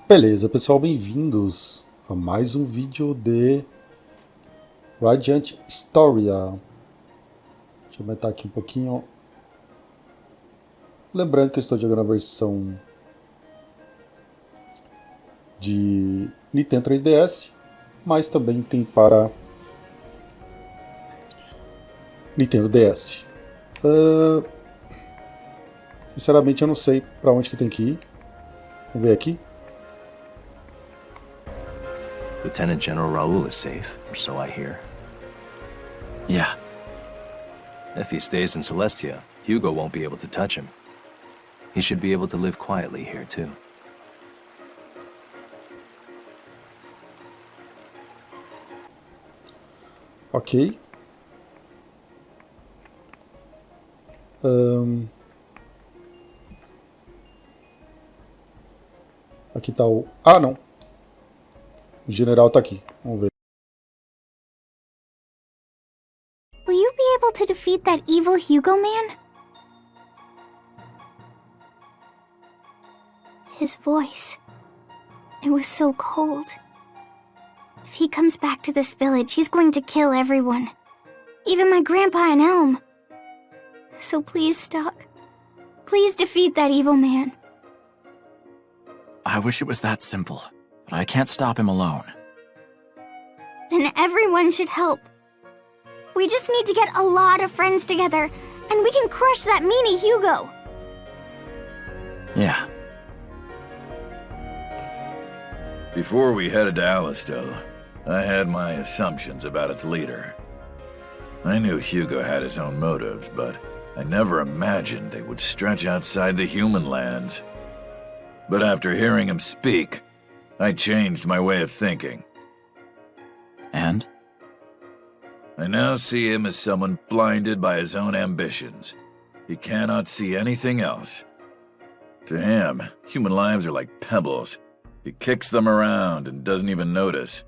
Beleza, pessoal, bem-vindos a mais um vídeo de Radiant Historia. Deixa eu aumentar aqui um pouquinho. Lembrando que eu estou jogando a versão de Nintendo 3DS, mas também tem para Nintendo DS. Sinceramente, eu não sei para onde que tem que ir. Vamos ver aqui. Lieutenant General Raoul is safe, or so I hear. Yeah. If he stays in Celestia, Hugo won't be able to touch him. He should be able to live quietly here, too. Ok. Aqui tá o... Ah, não. O general tá aqui. Vamos ver. Will you be able to defeat that evil Hugo man? His voice. It was so cold. If he comes back to this village, he's going to kill everyone. Even my grandpa and Elm. So please stop. Please defeat that evil man. I wish it was that simple, but I can't stop him alone. Then everyone should help. We just need to get a lot of friends together, and we can crush that meanie Hugo. Yeah. Before we headed to Alisto, I had my assumptions about its leader. I knew Hugo had his own motives, but I never imagined they would stretch outside the human lands. But after hearing him speak, I changed my way of thinking. And? I now see him as someone blinded by his own ambitions. He cannot see anything else. To him, human lives are like pebbles. He kicks them around and doesn't even notice.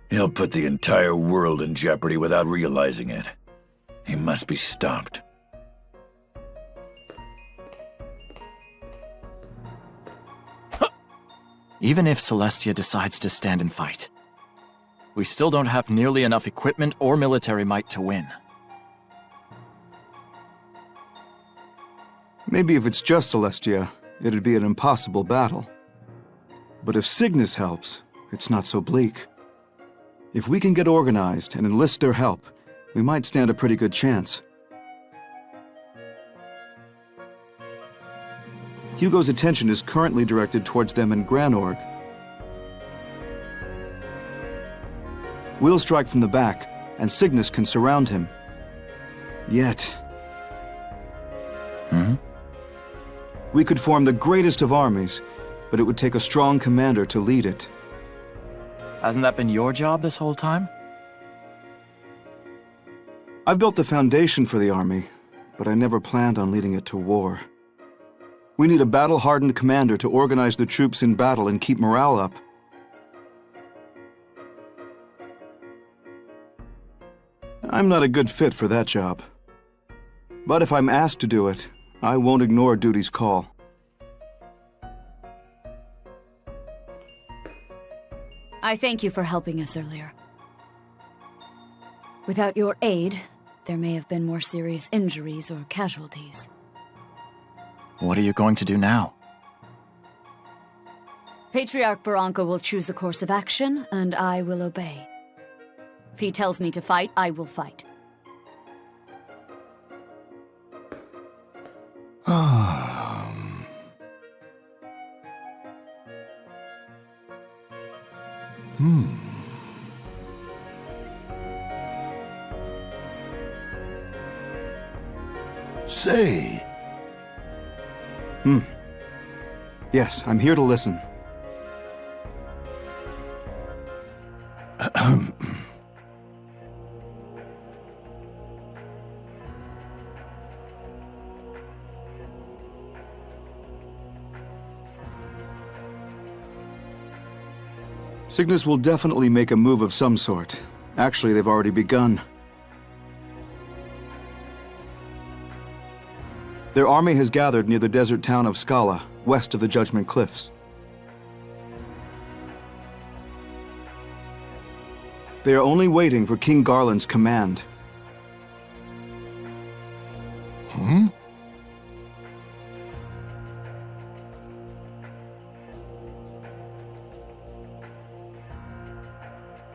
He'll put the entire world in jeopardy without realizing it. He must be stopped. Even if Celestia decides to stand and fight, we still don't have nearly enough equipment or military might to win. Maybe if it's just Celestia, it'd be an impossible battle. But if Cygnus helps, it's not so bleak. If we can get organized and enlist their help, we might stand a pretty good chance. Hugo's attention is currently directed towards them in Granorg. We'll strike from the back, and Cygnus can surround him. Yet... We could form the greatest of armies, but it would take a strong commander to lead it. Hasn't that been your job this whole time? I've built the foundation for the army, but I never planned on leading it to war. We need a battle-hardened commander to organize the troops in battle and keep morale up. I'm not a good fit for that job. But if I'm asked to do it, I won't ignore duty's call. I thank you for helping us earlier. Without your aid, there may have been more serious injuries or casualties. What are you going to do now? Patriarch Barranca will choose a course of action, and I will obey. If he tells me to fight, I will fight. Say, Yes, I'm here to listen. Cygnus will definitely make a move of some sort. Actually, they've already begun. Their army has gathered near the desert town of Scala, west of the Judgment Cliffs. They are only waiting for King Garland's command.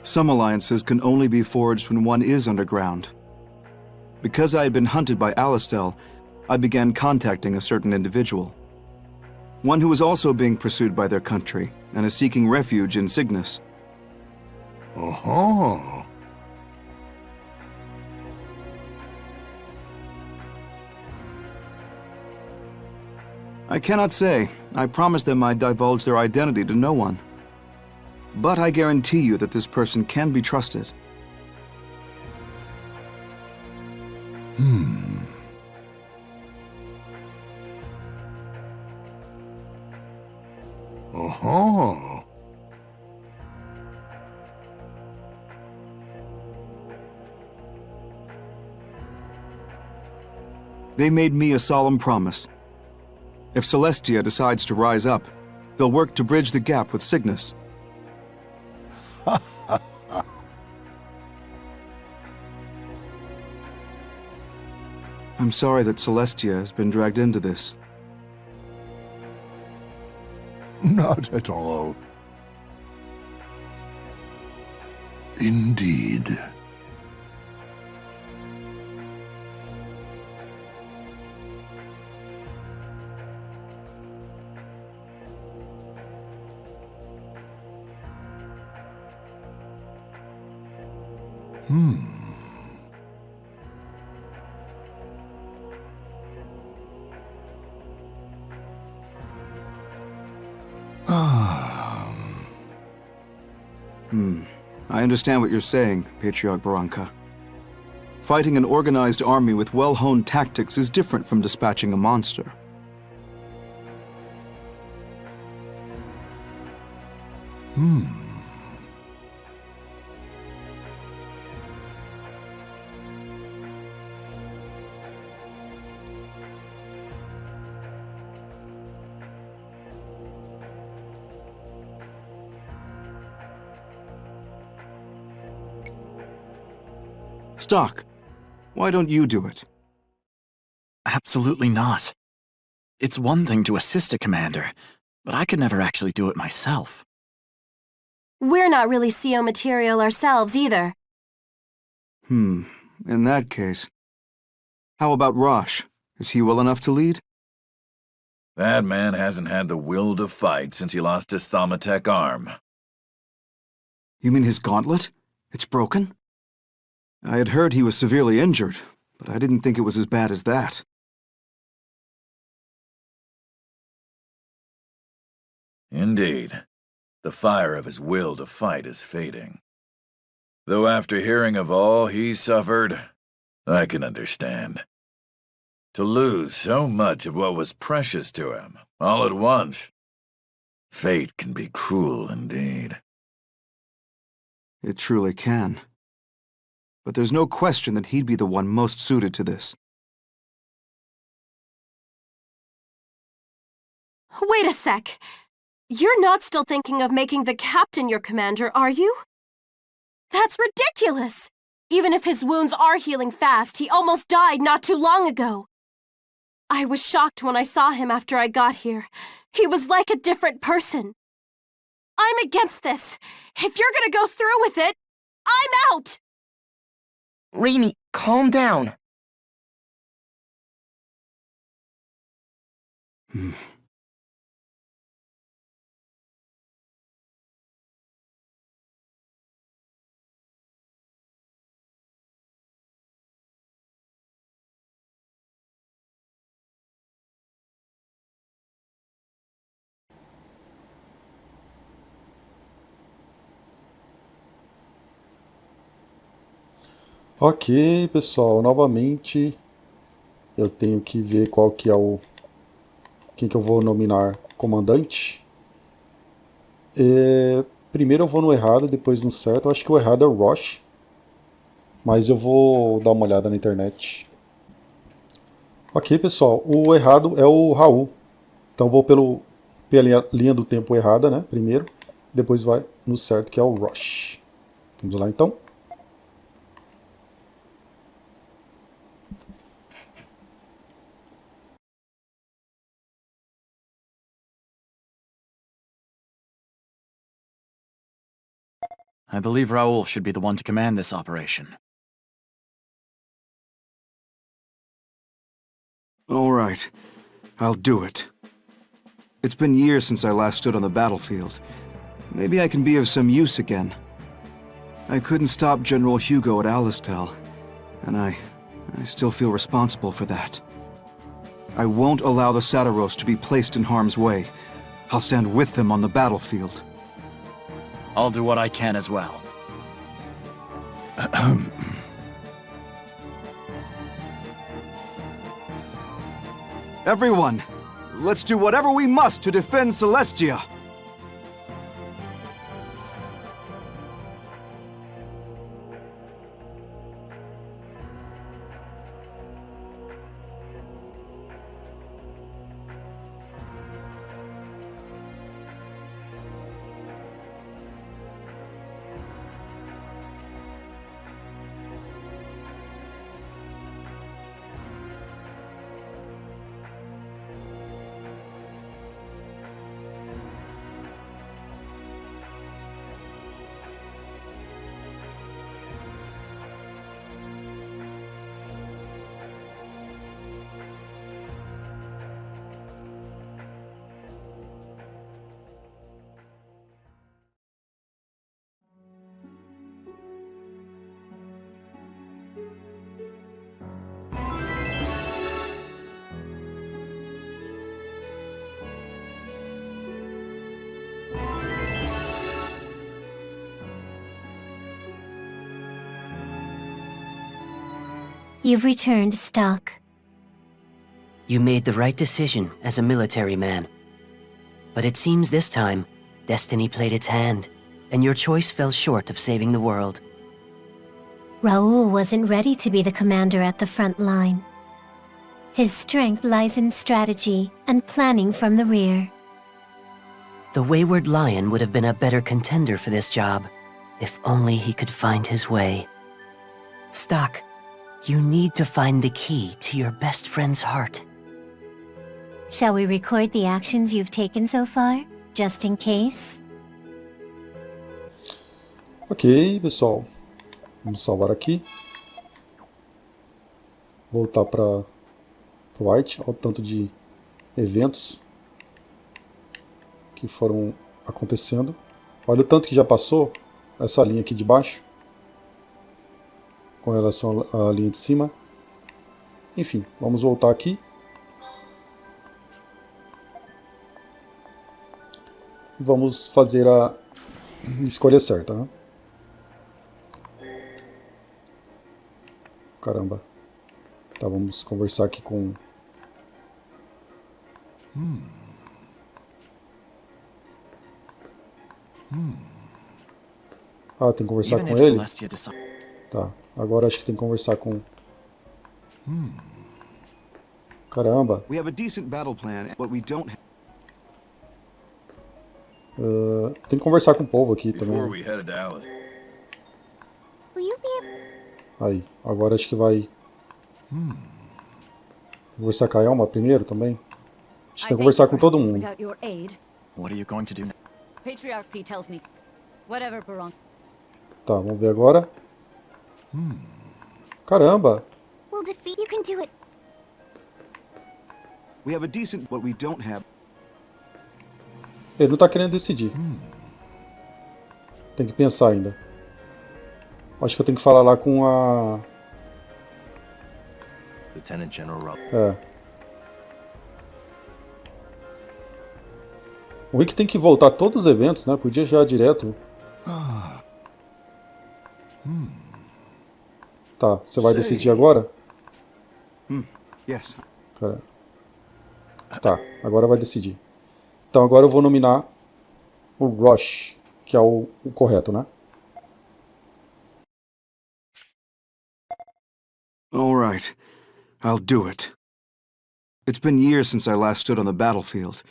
Some alliances can only be forged when one is underground. Because I had been hunted by Alistel, I began contacting a certain individual. One who was also being pursued by their country and is seeking refuge in Cygnus. I cannot say. I promised them I'd divulge their identity to no one. But I guarantee you that this person can be trusted. They made me a solemn promise. If Celestia decides to rise up, they'll work to bridge the gap with Cygnus. I'm sorry that Celestia has been dragged into this. Not at all. Indeed. I understand what you're saying, Patriarch Barranca. Fighting an organized army with well-honed tactics is different from dispatching a monster. Stock, why don't you do it? Absolutely not. It's one thing to assist a commander, but I could never actually do it myself. We're not really CO material ourselves either. In that case. How about Rosh? Is he well enough to lead? That man hasn't had the will to fight since he lost his Thaumatek arm. You mean his gauntlet? It's broken? I had heard he was severely injured, but I didn't think it was as bad as that. Indeed. The fire of his will to fight is fading. Though after hearing of all he suffered, I can understand. To lose so much of what was precious to him, all at once, fate can be cruel indeed. It truly can. But there's no question that he'd be the one most suited to this. Wait a sec. You're not still thinking of making the captain your commander, are you? That's ridiculous! Even if his wounds are healing fast, he almost died not too long ago. I was shocked when I saw him after I got here. He was like a different person. I'm against this. If you're gonna go through with it, I'm out! Rainy, calm down. Ok, pessoal, novamente eu tenho que ver qual que é quem que eu vou nominar comandante. Primeiro eu vou no errado, depois no certo. Eu acho que o errado é o Rosh, mas eu vou dar uma olhada na internet. Ok, pessoal, o errado é o Raul. Então eu vou pela linha do tempo errada, né? Primeiro, depois vai no certo, que é o Rosh. Vamos lá então. I believe Raoul should be the one to command this operation. All right. I'll do it. It's been years since I last stood on the battlefield. Maybe I can be of some use again. I couldn't stop General Hugo at Alistel, and I still feel responsible for that. I won't allow the Satiros to be placed in harm's way. I'll stand with them on the battlefield. I'll do what I can as well. Everyone, let's do whatever we must to defend Celestia! You've returned, Stalk. You made the right decision as a military man. But it seems this time, destiny played its hand, and your choice fell short of saving the world. Raoul wasn't ready to be the commander at the front line. His strength lies in strategy and planning from the rear. The Wayward Lion would have been a better contender for this job, if only he could find his way. Stock, you need to find the key to your best friend's heart. Shall we record the actions you've taken so far, just in case? Ok, pessoal. Vamos salvar aqui. Voltar para o White. Olha o tanto de eventos que foram acontecendo. Olha o tanto que já passou essa linha aqui de baixo com relação à linha de cima. Enfim, vamos voltar aqui. E vamos fazer a escolha certa, né? Caramba. Tá, vamos conversar aqui com... Ah, tem que conversar com ele? Tá, agora acho que tem que conversar com... Caramba. We have a decent battle plan, but we don't have... Tem que conversar com o povo aqui também. Before we headed to Alice. Will you be Aí, agora acho que vai... Conversar com a Elma primeiro também. A gente tem que conversar com todo mundo. Without your aid, What are you going to do now? Patriarch P tells me. Whatever, Baron. Tá, vamos ver agora. Caramba! We'll defeat. You can do it. We have a decent, but we don't have... Ele não tá querendo decidir. Tem que pensar ainda. Acho que eu tenho que falar lá com a... Lieutenant General Raoul. É. O Rick tem que voltar a todos os eventos, né? Podia já ir direto. Tá, você vai decidir agora? Yes. Cara. Tá, agora vai decidir. Então agora eu vou nominar o Rosh, que é o correto, né? All right. I'll do it. It's been years since I last stood on the battlefield.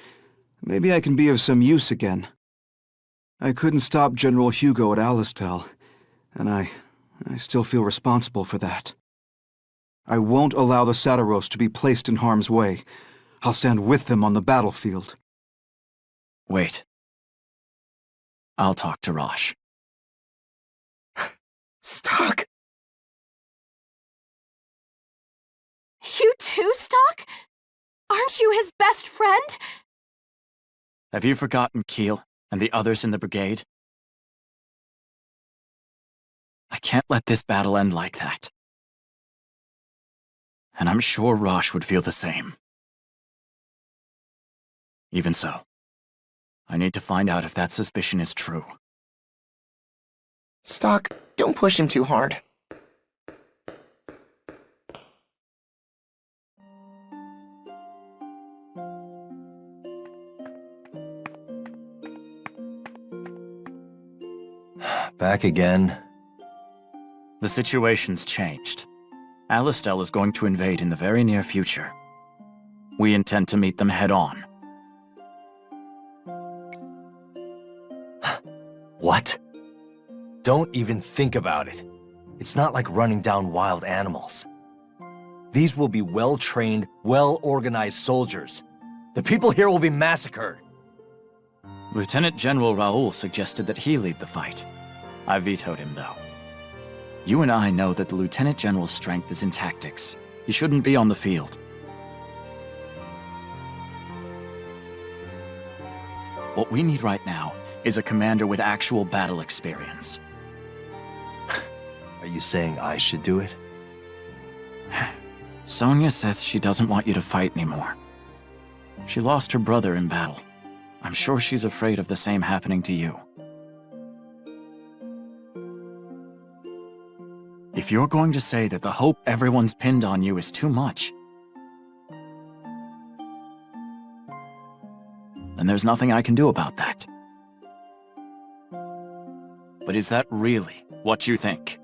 Maybe I can be of some use again. I couldn't stop General Hugo at Alistel, and I still feel responsible for that. I won't allow the Satiros to be placed in harm's way. I'll stand with them on the battlefield. Wait. I'll talk to Rosh. Stock? You too, Stock? Aren't you his best friend? Have you forgotten Keel and the others in the brigade? I can't let this battle end like that. And I'm sure Rosh would feel the same. Even so, I need to find out if that suspicion is true. Stock, don't push him too hard. Back again? The situation's changed. Alistel is going to invade in the very near future. We intend to meet them head-on. What? Don't even think about it. It's not like running down wild animals. These will be well-trained, well-organized soldiers. The people here will be massacred. Lieutenant General Raoul suggested that he lead the fight. I vetoed him, though. You and I know that the Lieutenant General's strength is in tactics. He shouldn't be on the field. What we need right now is a commander with actual battle experience. Are you saying I should do it? Sonia says she doesn't want you to fight anymore. She lost her brother in battle. I'm sure she's afraid of the same happening to you. If you're going to say that the hope everyone's pinned on you is too much, then there's nothing I can do about that. But is that really what you think?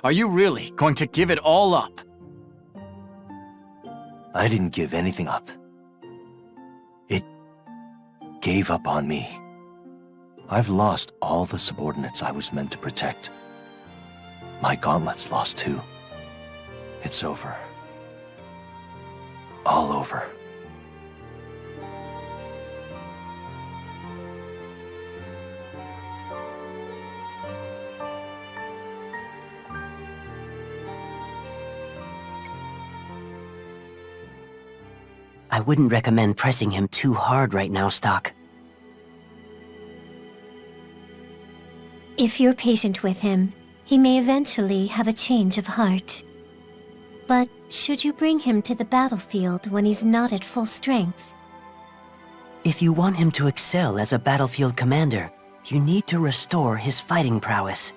Are you really going to give it all up? I didn't give anything up. It gave up on me. I've lost all the subordinates I was meant to protect. My gauntlet's lost too. It's over. All over. I wouldn't recommend pressing him too hard right now, Stock. If you're patient with him, he may eventually have a change of heart. But should you bring him to the battlefield when he's not at full strength? If you want him to excel as a battlefield commander, you need to restore his fighting prowess.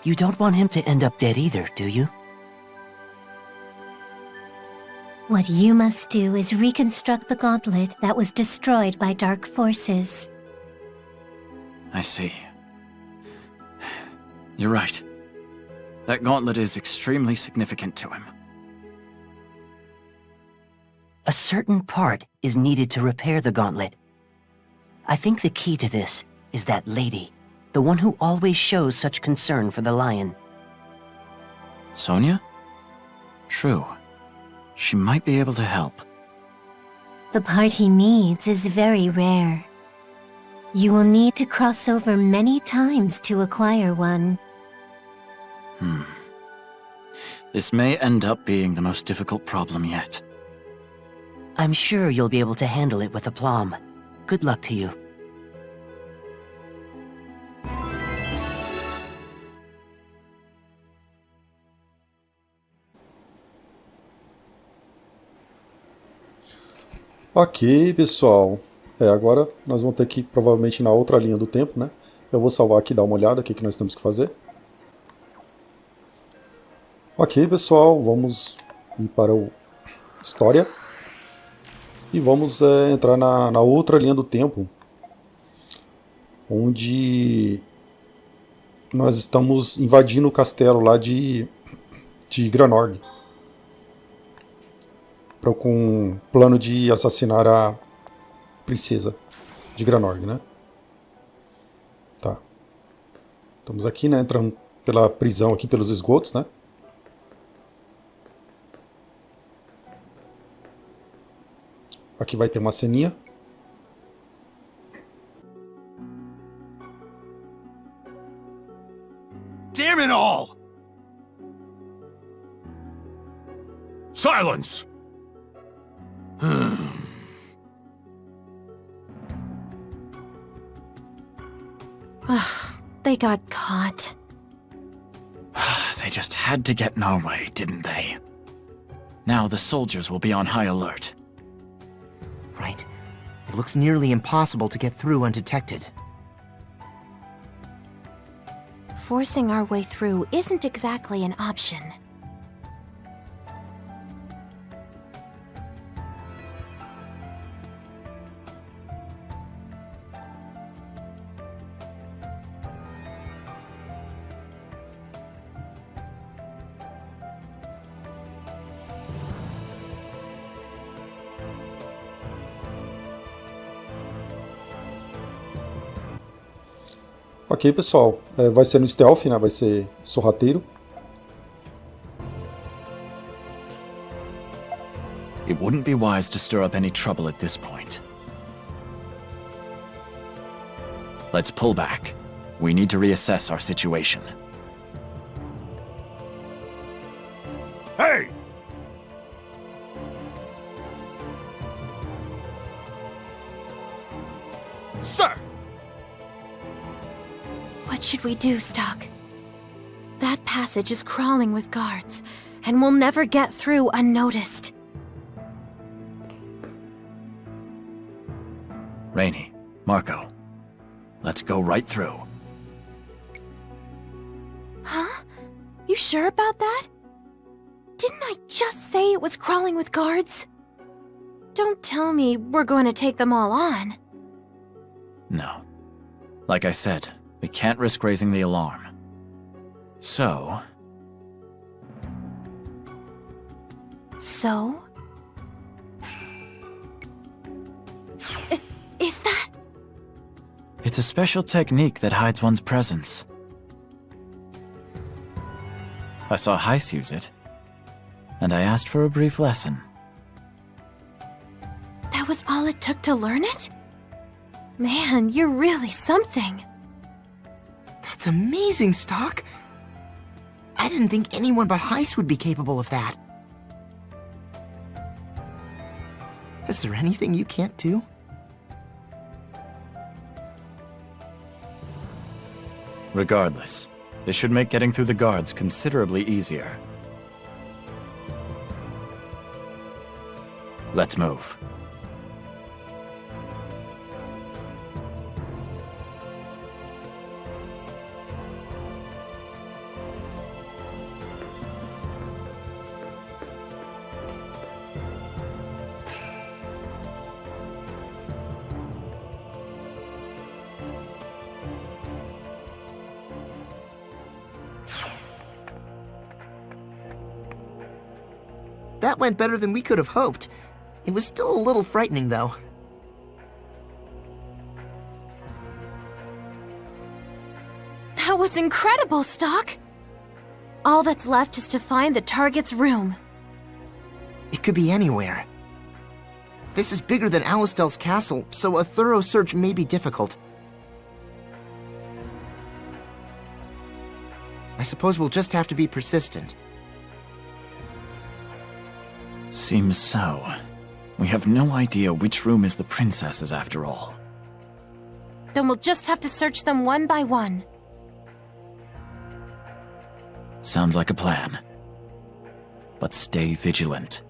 You don't want him to end up dead either, do you? What you must do is reconstruct the gauntlet that was destroyed by dark forces. I see. You're right. That gauntlet is extremely significant to him. A certain part is needed to repair the gauntlet. I think the key to this is that lady, the one who always shows such concern for the lion. Sonia? True. She might be able to help. The part he needs is very rare. You will need to cross over many times to acquire one. This may end up being the most difficult problem yet. I'm sure you'll be able to handle it with aplomb. Good luck to you. Ok, pessoal. Agora nós vamos ter que ir provavelmente na outra linha do tempo, né? Eu vou salvar aqui e dar uma olhada o que nós temos que fazer. Ok, pessoal, vamos ir para o História. E vamos entrar na outra linha do tempo, onde nós estamos invadindo o castelo lá de Granorg, com um plano de assassinar a princesa de Granorg, né? Tá. Estamos aqui, né? Entrando pela prisão aqui, pelos esgotos, né? Aqui vai ter uma ceninha. Damn it all! Silence! Ugh, they got caught. They just had to get in our way, didn't they? Now the soldiers will be on high alert. Right. It looks nearly impossible to get through undetected. Forcing our way through isn't exactly an option. Ok, pessoal. Vai ser no stealth, né? Vai ser sorrateiro. It wouldn't be wise to stir up any trouble at this point. Let's pull back. We need to reassess our situation. Hey! Sir! What should we do, Stock? That passage is crawling with guards, and we'll never get through unnoticed. Rainey, Marco, let's go right through. Huh? You sure about that? Didn't I just say it was crawling with guards? Don't tell me we're going to take them all on. No. Like I said, we can't risk raising the alarm. So... So? Is that... It's a special technique that hides one's presence. I saw Heiss use it, and I asked for a brief lesson. That was all it took to learn it? Man, you're really something. That's amazing, Stock. I didn't think anyone but Heiss would be capable of that. Is there anything you can't do? Regardless, this should make getting through the guards considerably easier. Let's move. That went better than we could have hoped. It was still a little frightening, though. That was incredible, Stock! All that's left is to find the target's room. It could be anywhere. This is bigger than Alistel's castle, so a thorough search may be difficult. I suppose we'll just have to be persistent. Seems so. We have no idea which room is the princess's after all. Then we'll just have to search them one by one. Sounds like a plan. But stay vigilant.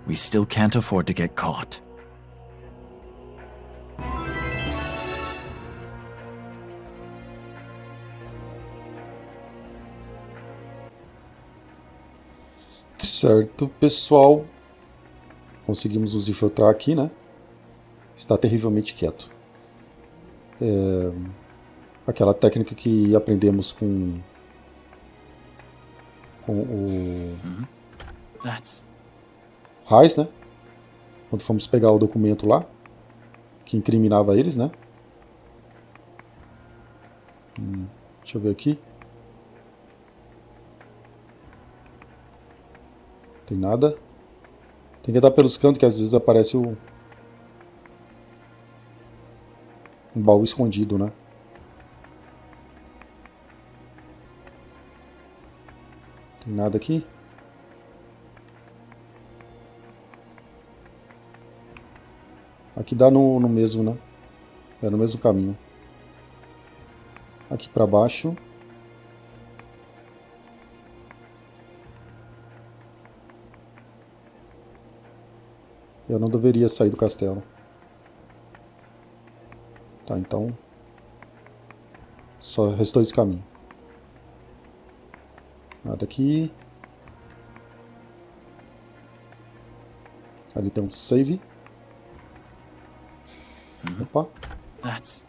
We still can't afford to get caught. Certo, pessoal. Conseguimos nos infiltrar aqui, né? Está terrivelmente quieto. Aquela técnica que aprendemos com o Heiss, né? Quando fomos pegar o documento lá, que incriminava eles, né? Deixa eu ver aqui. Tem nada. Tem que andar pelos cantos, que às vezes aparece um baú escondido, né? Nada aqui. Aqui dá no mesmo, né? É no mesmo caminho. Aqui pra baixo. Eu não deveria sair do castelo. Tá, então... Só restou esse caminho. Nada aqui. Ali tem um save. Opa. That's...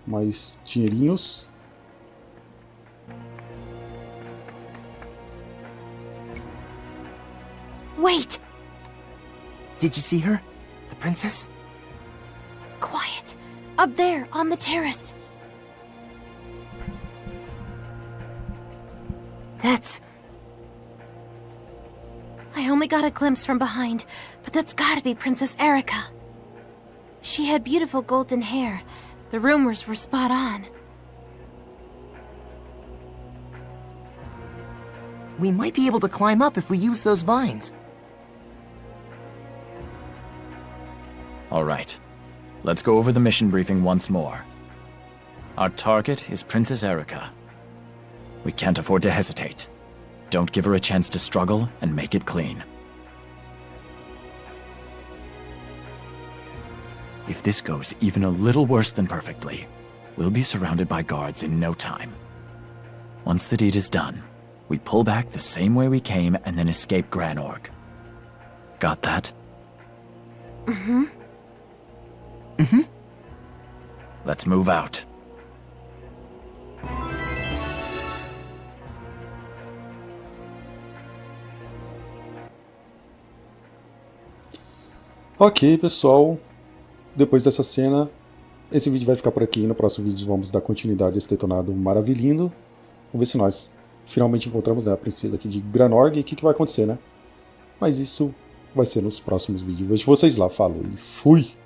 Mais dinheirinhos. Wait! Did you see her? The princess? Quiet. Up there, on the terrace. That's... I only got a glimpse from behind, but that's gotta be Princess Erika. She had beautiful golden hair. The rumors were spot on. We might be able to climb up if we use those vines. All right. Let's go over the mission briefing once more. Our target is Princess Erika. We can't afford to hesitate. Don't give her a chance to struggle and make it clean. If this goes even a little worse than perfectly, we'll be surrounded by guards in no time. Once the deed is done, we pull back the same way we came and then escape Granorg. Got that? Mm-hmm. Mm-hmm. Let's move out. Ok, pessoal. Depois dessa cena, esse vídeo vai ficar por aqui. No próximo vídeo vamos dar continuidade a esse detonado maravilhindo. Vamos ver se nós finalmente encontramos, né, a princesa aqui de Granorg e o que vai acontecer, né? Mas isso vai ser nos próximos vídeos. Vejo vocês lá. Falou e fui!